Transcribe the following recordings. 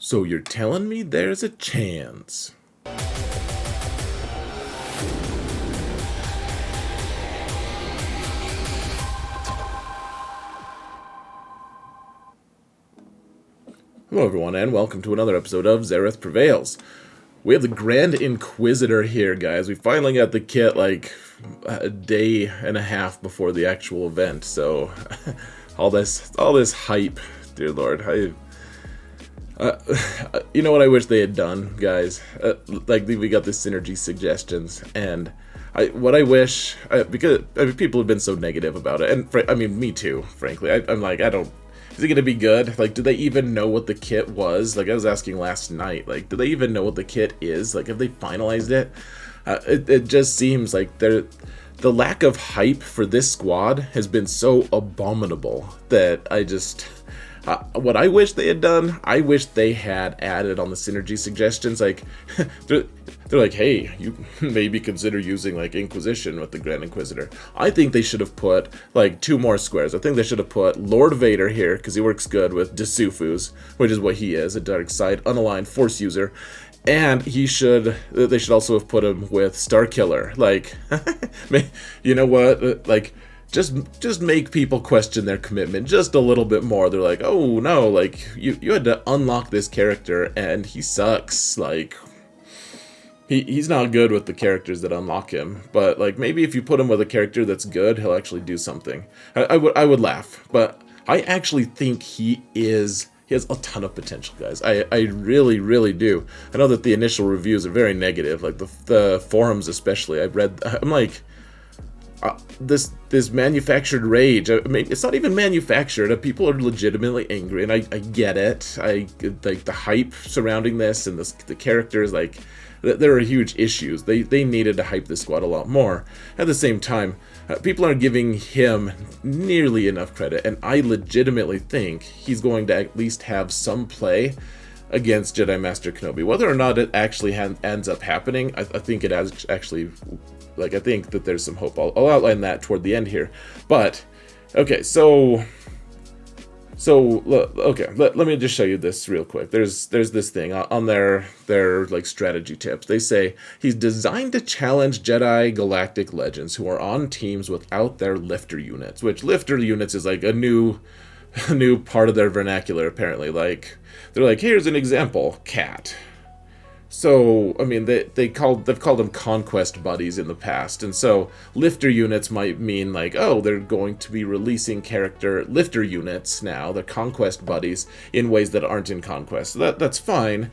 So you're telling me there's a chance? Hello everyone, and welcome to another episode of Zareth Prevails. We have the Grand Inquisitor here, guys. We finally got the kit like a day and a half before the actual event, so all this hype, dear lord. You know what I wish they had done, guys? Like we got the synergy suggestions, and what I wish, because people have been so negative about it, and I mean me too, frankly. I'm like, I don't. Is it gonna be good? Like, do they even know what the kit was? Like, I was asking last night. Like, do they even know what the kit is? Like, have they finalized it? It just seems like the lack of hype for this squad has been so abominable that I just. What I wish they had done, I wish they had added on the synergy suggestions, like, they're like, hey, you maybe consider using, like, Inquisition with the Grand Inquisitor. I think they should have put, like, 2 more squares. I think they should have put Lord Vader here, because he works good with Desufus, which is what he is, a dark side, unaligned Force user. And they should also have put him with Starkiller. Like, you know what, like, just make people question their commitment just a little bit more. They're like, oh no, like you had to unlock this character and he sucks. Like he's not good with the characters that unlock him. But like maybe if you put him with a character that's good, he'll actually do something. I would laugh, but I actually think he has a ton of potential, guys. I really, really do. I know that the initial reviews are very negative, like the forums especially. I'm like. This manufactured rage. I mean, it's not even manufactured. People are legitimately angry, and I get it. Like the hype surrounding this and the characters. Like there are huge issues. They needed to hype this squad a lot more. At the same time, people aren't giving him nearly enough credit, and I legitimately think he's going to at least have some play against Jedi Master Kenobi. Whether or not it actually ends up happening, I think it has actually. Like, I think that there's some hope. I'll outline that toward the end here. But, okay, okay, let me just show you this real quick. There's this thing on their like, strategy tips. They say, he's designed to challenge Jedi Galactic Legends who are on teams without their lifter units. Which, lifter units is, like, a new part of their vernacular, apparently. Like, they're like, here's an example, cat. So, I mean, they've called them conquest buddies in the past, and so lifter units might mean like, oh, they're going to be releasing character lifter units now, the conquest buddies, in ways that aren't in conquest. So that's fine,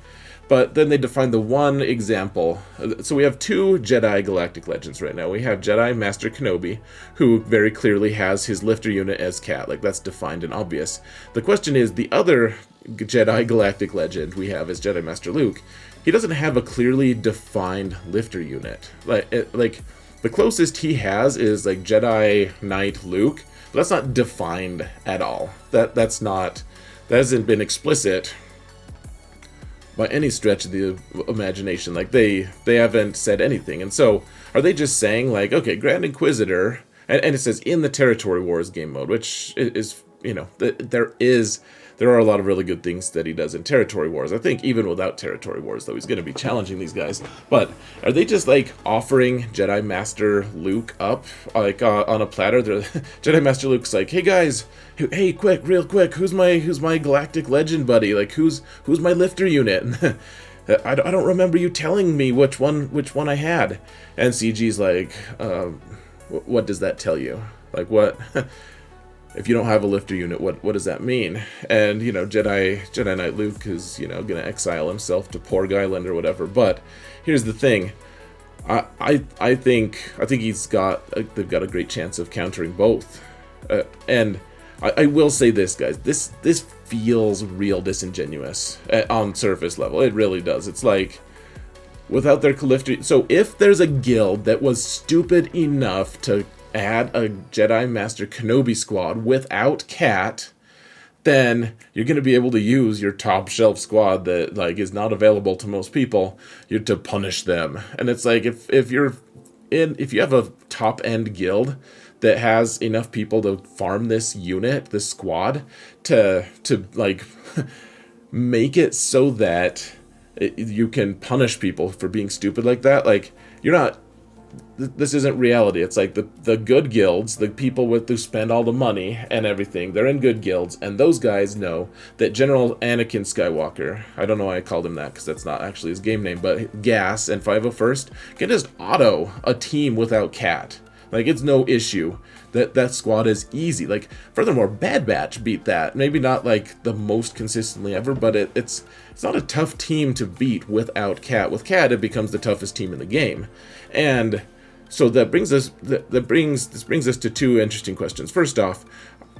but then they define the one example. So we have 2 Jedi Galactic Legends right now. We have Jedi Master Kenobi, who very clearly has his lifter unit as Cat, like that's defined and obvious. The question is, the other Jedi Galactic Legend we have is Jedi Master Luke. He doesn't have a clearly defined lifter unit. Like the closest he has is like Jedi Knight Luke. But that's not defined at all. That hasn't been explicit by any stretch of the imagination. Like they haven't said anything. And so are they just saying like, okay, Grand Inquisitor, and it says in the Territory Wars game mode, which is, you know, there are a lot of really good things that he does in Territory Wars. I think even without Territory Wars, though, he's going to be challenging these guys. But are they just, like, offering Jedi Master Luke up, like, on a platter? Jedi Master Luke's like, hey, guys, hey, quick, real quick, who's my Galactic Legend buddy? Like, who's my lifter unit? I don't remember you telling me which one I had. And CG's like, what does that tell you? Like, what... If you don't have a lifter unit, what does that mean? And, you know, Jedi Knight Luke is, you know, going to exile himself to Porg Island or whatever. But here's the thing. I think they've got a great chance of countering both. And I will say this, guys. This feels real disingenuous on surface level. It really does. It's like, without their lifter... So if there's a guild that was stupid enough to add a Jedi Master Kenobi squad without Cat, then you're going to be able to use your top shelf squad that like is not available to most people to punish them. And it's like if you have a top end guild that has enough people to farm this unit, this squad, to like make it so that you can punish people for being stupid like that. Like, you're not, this isn't reality. It's like the good guilds, the people who spend all the money and everything, they're in good guilds, and those guys know that General Anakin Skywalker, I don't know why I called him that because that's not actually his game name, but Gas and 501st can just auto a team without Cat. Like, it's no issue. That squad is easy. Like, furthermore, Bad Batch beat that. Maybe not like the most consistently ever, but it's not a tough team to beat without Cat. With Cat, it becomes the toughest team in the game. And so this brings us to two interesting questions. First off,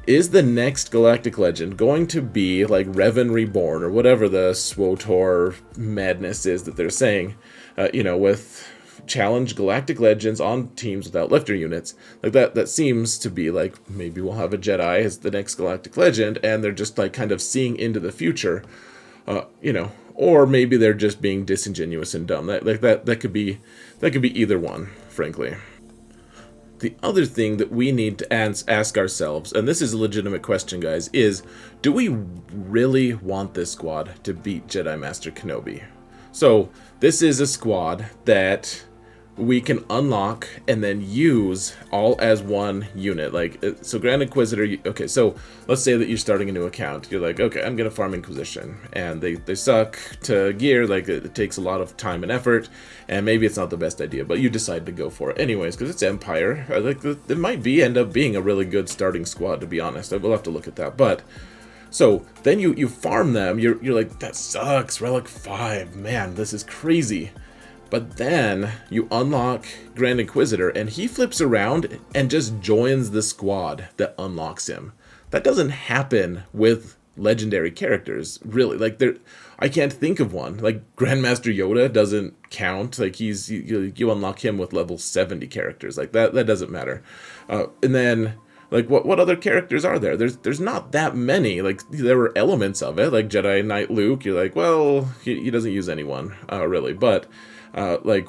is the next Galactic Legend going to be like Revan Reborn or whatever the SWOTOR madness is that they're saying, with challenge Galactic Legends on teams without lifter units? Like, that seems to be like, maybe we'll have a Jedi as the next Galactic Legend, and they're just like kind of seeing into the future, or maybe they're just being disingenuous and dumb. That could be either one, frankly. The other thing that we need to ask ourselves, and this is a legitimate question, guys, is do we really want this squad to beat Jedi Master Kenobi? So this is a squad that we can unlock and then use all as one unit. Like, so Grand Inquisitor, okay, so let's say that you're starting a new account. You're like, okay, I'm going to farm Inquisition. And they suck to gear, like it takes a lot of time and effort, and maybe it's not the best idea, but you decide to go for it anyways, because it's Empire. Like, it might end up being a really good starting squad, to be honest. We'll have to look at that, but... So then you farm them, you're like, that sucks, Relic 5, man, this is crazy. But then you unlock Grand Inquisitor, and he flips around and just joins the squad that unlocks him. That doesn't happen with legendary characters, really. Like, I can't think of one. Like, Grandmaster Yoda doesn't count. Like, you unlock him with level 70 characters. Like, that doesn't matter. And then... like, what other characters are there? There's not that many. Like, there were elements of it, like Jedi Knight Luke. You're like, well, he doesn't use anyone, really. But, like,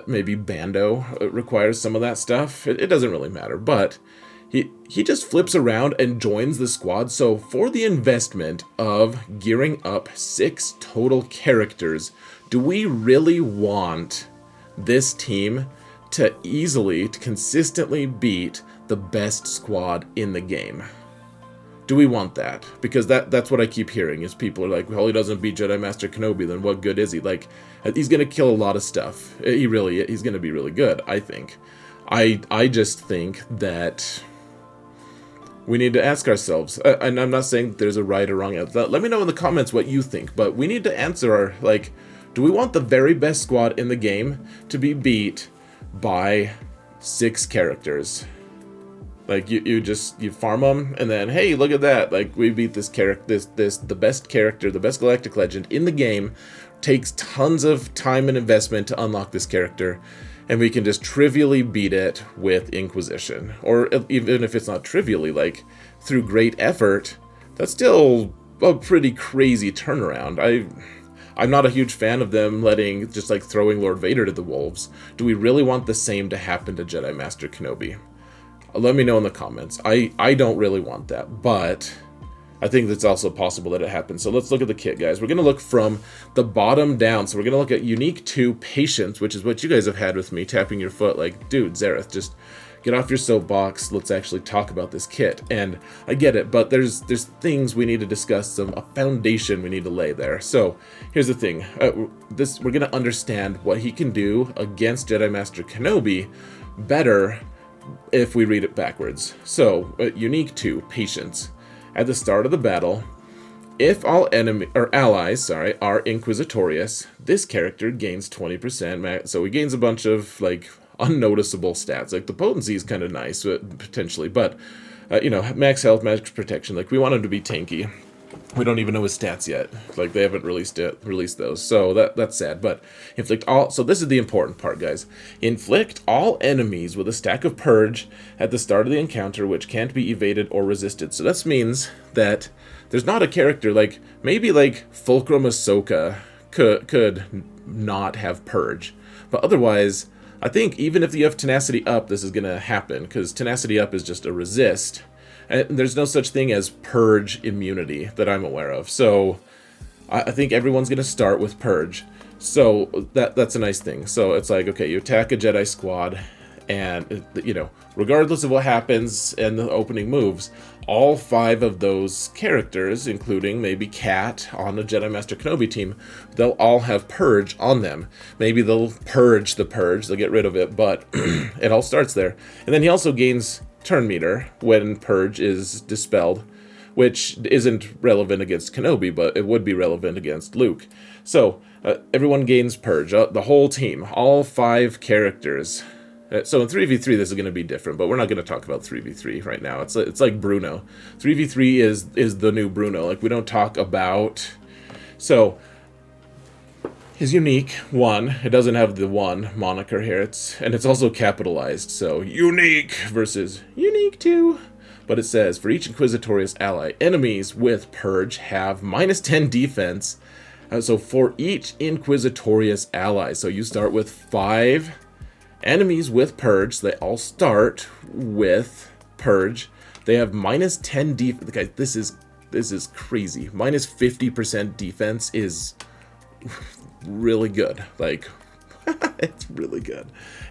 maybe Bando requires some of that stuff. It doesn't really matter. But he just flips around and joins the squad. So for the investment of gearing up 6 total characters, do we really want this team to consistently beat the best squad in the game? Do we want that? Because that's what I keep hearing, is people are like, well, he doesn't beat Jedi Master Kenobi, then what good is he? Like, he's going to kill a lot of stuff. He's going to be really good, I think. I just think that we need to ask ourselves, and I'm not saying there's a right or wrong answer. Let me know in the comments what you think, but we need to answer, do we want the very best squad in the game to be beat by 6 characters? Like, you farm them, and then, hey, look at that, like, we beat this character, the best character, the best Galactic Legend in the game, takes tons of time and investment to unlock this character, and we can just trivially beat it with Inquisition. Or even if it's not trivially, like, through great effort, that's still a pretty crazy turnaround. I'm not a huge fan of them throwing Lord Vader to the wolves. Do we really want the same to happen to Jedi Master Kenobi? Let me know in the comments. I don't really want that, but I think it's also possible that it happens. So let's look at the kit, guys. We're going to look from the bottom down. So we're going to look at Unique 2 Patience, which is what you guys have had with me, tapping your foot like, dude, Zareth, just get off your soapbox. Let's actually talk about this kit. And I get it, but there's things we need to discuss, a foundation we need to lay there. So here's the thing. We're going to understand what he can do against Jedi Master Kenobi better if we read it backwards. So, Unique 2, Patience. At the start of the battle, if all allies are Inquisitorious, this character gains 20%. So he gains a bunch of, like, unnoticeable stats. Like, the potency is kind of nice, potentially, but, max health, max protection. Like, we want him to be tanky. We don't even know his stats yet. Like, they haven't released those. So that's sad. But inflict all. So this is the important part, guys. Inflict all enemies with a stack of purge at the start of the encounter, which can't be evaded or resisted. So that means that there's not a character like maybe like Fulcrum Ahsoka could not have purge, but otherwise, I think even if you have tenacity up, this is gonna happen because tenacity up is just a resist. And there's no such thing as purge immunity that I'm aware of. So I think everyone's going to start with Purge. So that's a nice thing. So it's like, okay, you attack a Jedi squad, and, you know, regardless of what happens in the opening moves, all 5 of those characters, including maybe Cat on a Jedi Master Kenobi team, they'll all have Purge on them. Maybe they'll purge the Purge, they'll get rid of it, but it all starts there. And then he also gains Turn Meter when Purge is dispelled, which isn't relevant against Kenobi, but it would be relevant against Luke. So everyone gains Purge, the whole team, all 5 characters. So in 3v3 this is going to be different, but we're not going to talk about 3v3 right now. It's like Bruno. 3v3 is the new Bruno. Like, we don't talk about... So his unique 1, it doesn't have the 1 moniker here. It's also capitalized. So unique versus unique 2. But it says, for each Inquisitorious ally, enemies with Purge have -10 defense. So for each Inquisitorious ally, so you start with 5 enemies with Purge. So they all start with Purge. They have -10 defense. Guys, this is crazy. -50% defense is really good. Like, it's really good.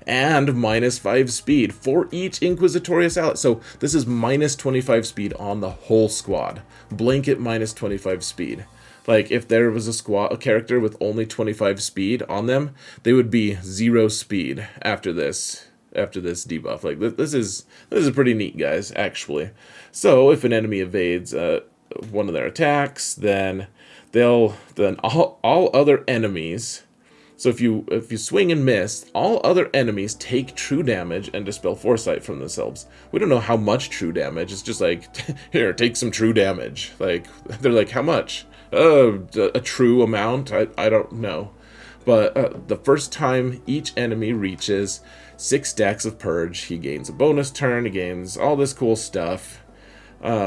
And -5 speed for each Inquisitorious ally. So this is -25 speed on the whole squad. Blanket -25 speed. Like, if there was a character with only 25 speed on them, they would be 0 speed after this debuff. Like, this is pretty neat, guys, actually. So if an enemy evades one of their attacks, then all other enemies. So if you swing and miss, all other enemies take true damage and dispel foresight from themselves. We don't know how much true damage. It's just like, here, take some true damage. Like, they're like, how much? A true amount? I don't know. But the first time each enemy reaches 6 stacks of Purge, he gains a bonus turn, he gains all this cool stuff.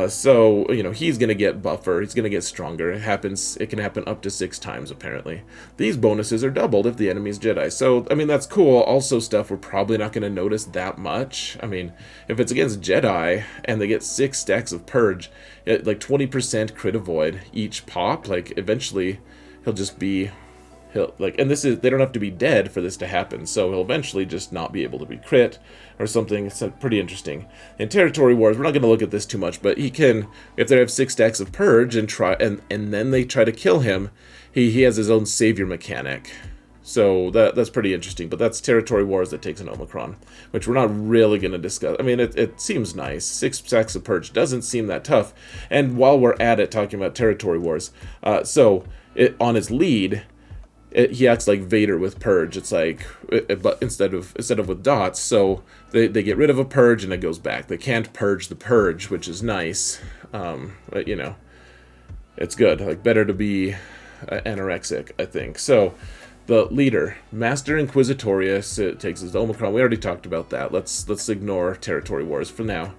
So, you know, he's going to get buffer, he's going to get stronger. It can happen up to 6 times, apparently. These bonuses are doubled if the enemy's Jedi. So, I mean, that's cool. Also stuff we're probably not going to notice that much. I mean, if it's against Jedi and they get 6 stacks of Purge, like 20% crit avoid each pop, like, eventually he'll just be... and they don't have to be dead for this to happen, so he'll eventually just not be able to be crit or something. It's pretty interesting. In Territory Wars, we're not going to look at this too much, but he can, if they have 6 stacks of Purge and then they try to kill him, he has his own savior mechanic. So that's pretty interesting, but that's Territory Wars that takes an Omicron, which we're not really going to discuss. I mean, it seems nice. 6 stacks of Purge doesn't seem that tough. And while we're at it, talking about Territory Wars, on his lead... he acts like Vader with Purge. It's like, but instead of with dots, so they get rid of a Purge and it goes back. They can't purge the Purge, which is nice. But, you know, it's good. Like, better to be anorexic, I think. So the leader, Master Inquisitorious, it takes his Omicron. We already talked about that. Let's ignore Territory Wars for now.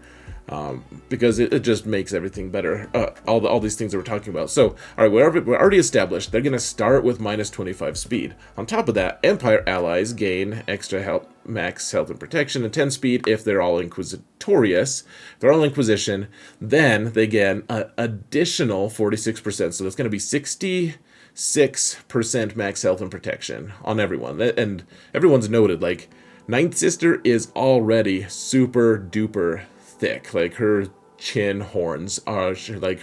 Because it just makes everything better. All these things that we're talking about. So, all right, we're already established. They're going to start with -25 speed. On top of that, Empire allies gain extra health, max health and protection, and 10 speed if they're all Inquisitorious. If they're all Inquisition, then they get an additional 46%. So that's going to be 66% max health and protection on everyone. And everyone's noted, like, Ninth Sister is already super duper thick. Like, her chin horns are like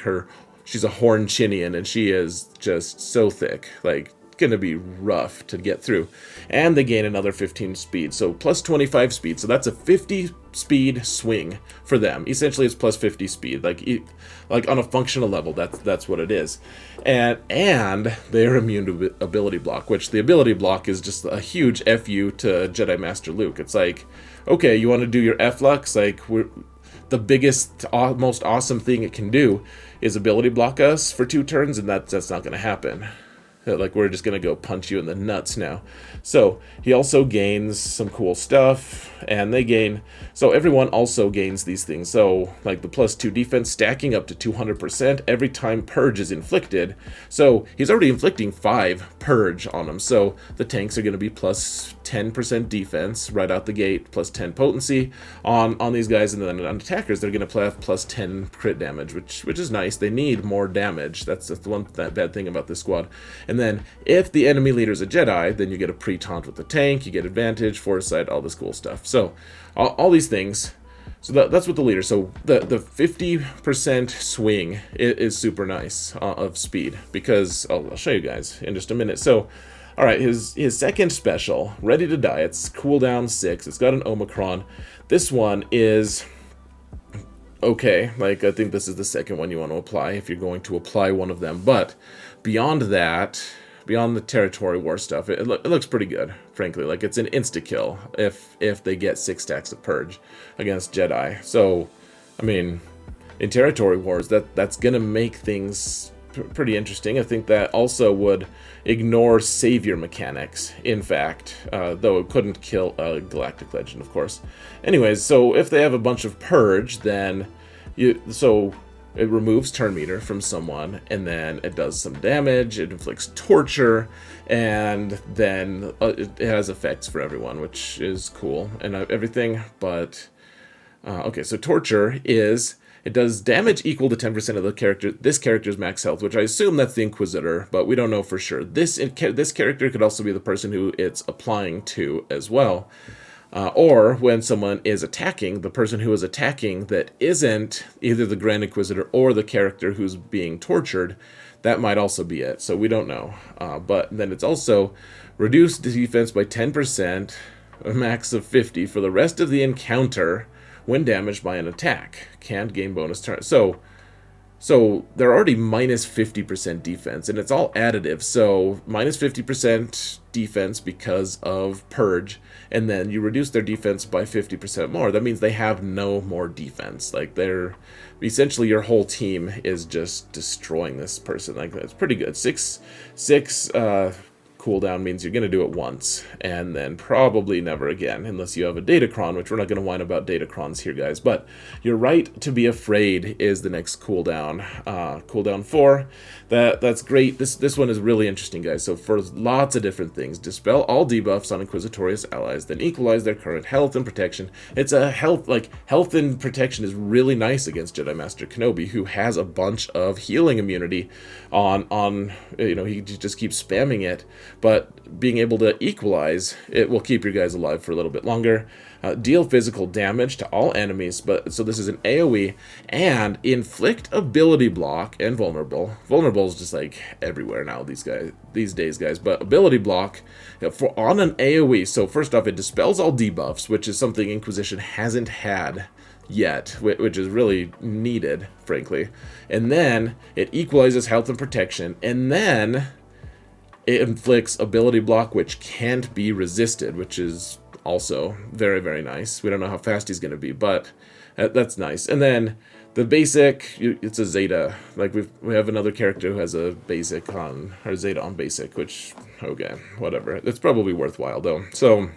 she's a horn chinian, and she is just so thick, like, gonna be rough to get through. And they gain another 15 speed, so plus 25 speed, so that's a 50 speed swing for them. Essentially it's plus 50 speed, like on a functional level, that's what it is. And they're immune to ability block, which the ability block is just a huge FU to Jedi Master Luke. It's like, okay, you want to do your F-Lux, like, the biggest, most awesome thing it can do is ability block us for 2 turns, and that's not going to happen. Like, we're just gonna go punch you in the nuts now. So he also gains some cool stuff, and they gain, so everyone also gains these things. So like the +2 defense stacking up to 200% every time purge is inflicted. So he's already inflicting 5 purge on them. So the tanks are gonna be +10% defense right out the gate, +10 potency on these guys, and then on attackers they're gonna have +10 crit damage, which is nice. They need more damage. That's the one bad thing about this squad. And then if the enemy leader is a Jedi, then you get a pre-taunt with the tank, you get advantage, foresight, all this cool stuff. So all these things. So that's with the leader. So the 50% swing is super nice of speed, because I'll show you guys in just a minute. So all right, his second special, Ready to Die, it's cooldown 6. It's got an Omicron. This one is okay. Like, I think this is the second one you want to apply if you're going to apply one of them. But beyond that, beyond the territory war stuff, it looks pretty good, frankly. Like, it's an insta-kill if they get 6 stacks of purge against Jedi. So, I mean, in territory wars, that's going to make things pretty interesting. I think that also would ignore savior mechanics, in fact, though it couldn't kill a galactic legend, of course. Anyways, so if they have a bunch of purge, then so it removes turn meter from someone, and then it does some damage, it inflicts torture, and then it has effects for everyone, which is cool and everything. But okay, so torture is, it does damage equal to 10% of this character's max health, which I assume that's the Inquisitor, but we don't know for sure. This character could also be the person who it's applying to as well. Or when someone is attacking, the person who is attacking that isn't either the Grand Inquisitor or the character who's being tortured, that might also be it. So we don't know. But then it's also reduced defense by 10%, a max of 50 for the rest of the encounter when damaged by an attack. Can't gain bonus turn. So they're already minus 50% defense, and it's all additive. So minus 50% defense because of purge, and then you reduce their defense by 50% more. That means they have no more defense. Like, they're essentially, your whole team is just destroying this person. Like, that's pretty good. Six cooldown means you're going to do it once, and then probably never again, unless you have a Datacron, which we're not going to whine about Datacrons here, guys. But your right to be afraid is the next cooldown. Cooldown 4. That's great. This one is really interesting, guys. So for lots of different things, dispel all debuffs on Inquisitorious allies, then equalize their current health and protection. It's a health and protection is really nice against Jedi Master Kenobi, who has a bunch of healing immunity on he just keeps spamming it. But being able to equalize, it will keep your guys alive for a little bit longer. Deal physical damage to all enemies, so this is an AoE, and inflict ability block and vulnerable. Vulnerable is just like everywhere now these days, guys. But ability block for on an AoE. So first off, it dispels all debuffs, which is something Inquisition hasn't had yet, which is really needed, frankly. And then it equalizes health and protection, and then it inflicts ability block which can't be resisted, which is also very, very nice. We don't know how fast he's going to be, but that's nice. And then the basic, it's a Zeta. Like, we have another character who has a basic on, or Zeta on basic, which, okay, whatever. It's probably worthwhile, though. So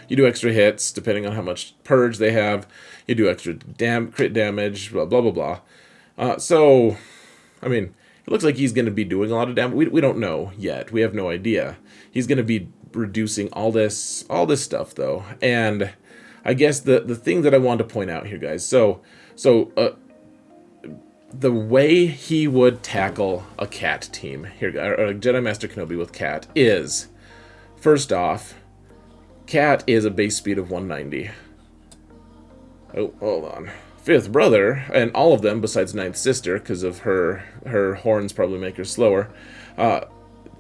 you do extra hits depending on how much purge they have. You do extra crit damage, blah, blah, blah, blah. So, I mean, it looks like he's going to be doing a lot of damage. We don't know yet. We have no idea. He's going to be reducing all this stuff, though. And I guess the thing that I want to point out here, guys. So the way he would tackle a Cat team here, or a Jedi Master Kenobi with Cat, is, first off, Cat is a base speed of 190. Oh, hold on. Fifth brother, and all of them besides Ninth Sister, because of her horns probably make her slower.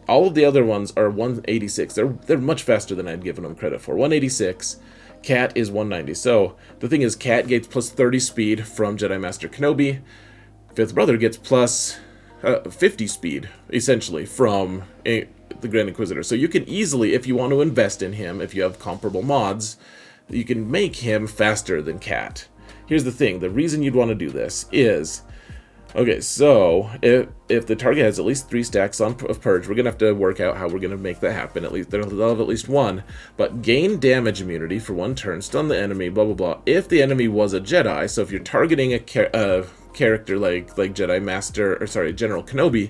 All of the other ones are 186. They're much faster than I'd given them credit for. 186. Cat is 190. So the thing is, Cat gets plus 30 speed from Jedi Master Kenobi. Fifth brother gets plus 50 speed, essentially, from the Grand Inquisitor. So you can easily, if you want to invest in him, if you have comparable mods, you can make him faster than Cat. Here's the thing, the reason you'd want to do this is Okay, so if the target has at least 3 stacks of Purge, we're going to have to work out how we're going to make that happen. At least they'll have at least one. But gain damage immunity for 1 turn, stun the enemy, blah, blah, blah. If the enemy was a Jedi, so if you're targeting a character like Jedi Master, or sorry, General Kenobi,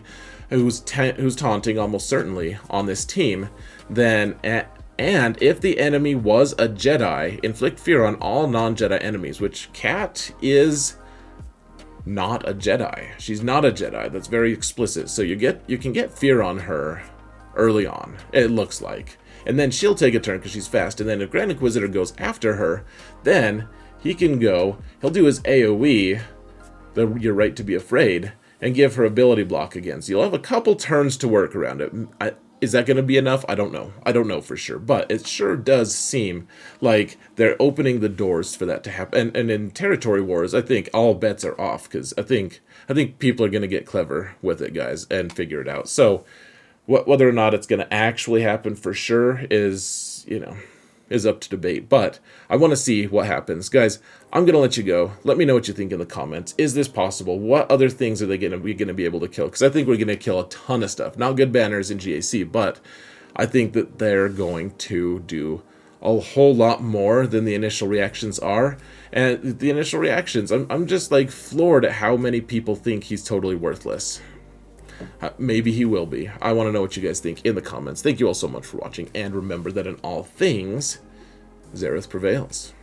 who's taunting almost certainly on this team, then... And if the enemy was a Jedi, inflict fear on all non-Jedi enemies, which Cat is... not a Jedi. She's not a Jedi. That's very explicit. So you can get fear on her early on, it looks like. And then she'll take a turn because she's fast. And then if Grand Inquisitor goes after her, then he'll do his AoE, Your Right to Be Afraid, and give her ability block again. So you'll have a couple turns to work around it. Is that going to be enough? I don't know. I don't know for sure. But it sure does seem like they're opening the doors for that to happen. And in Territory Wars, I think all bets are off. Because I think people are going to get clever with it, guys, and figure it out. So whether or not it's going to actually happen for sure is, is up to debate. But I want to see what happens. Guys, I'm going to let you go. Let me know what you think in the comments. Is this possible? What other things are they going to be able to kill? Because I think we're going to kill a ton of stuff. Not good banners in GAC, but I think that they're going to do a whole lot more than the initial reactions are. And the initial reactions, I'm just like floored at how many people think he's totally worthless. Maybe he will be. I want to know what you guys think in the comments. Thank you all so much for watching, and remember that in all things, Zareth prevails.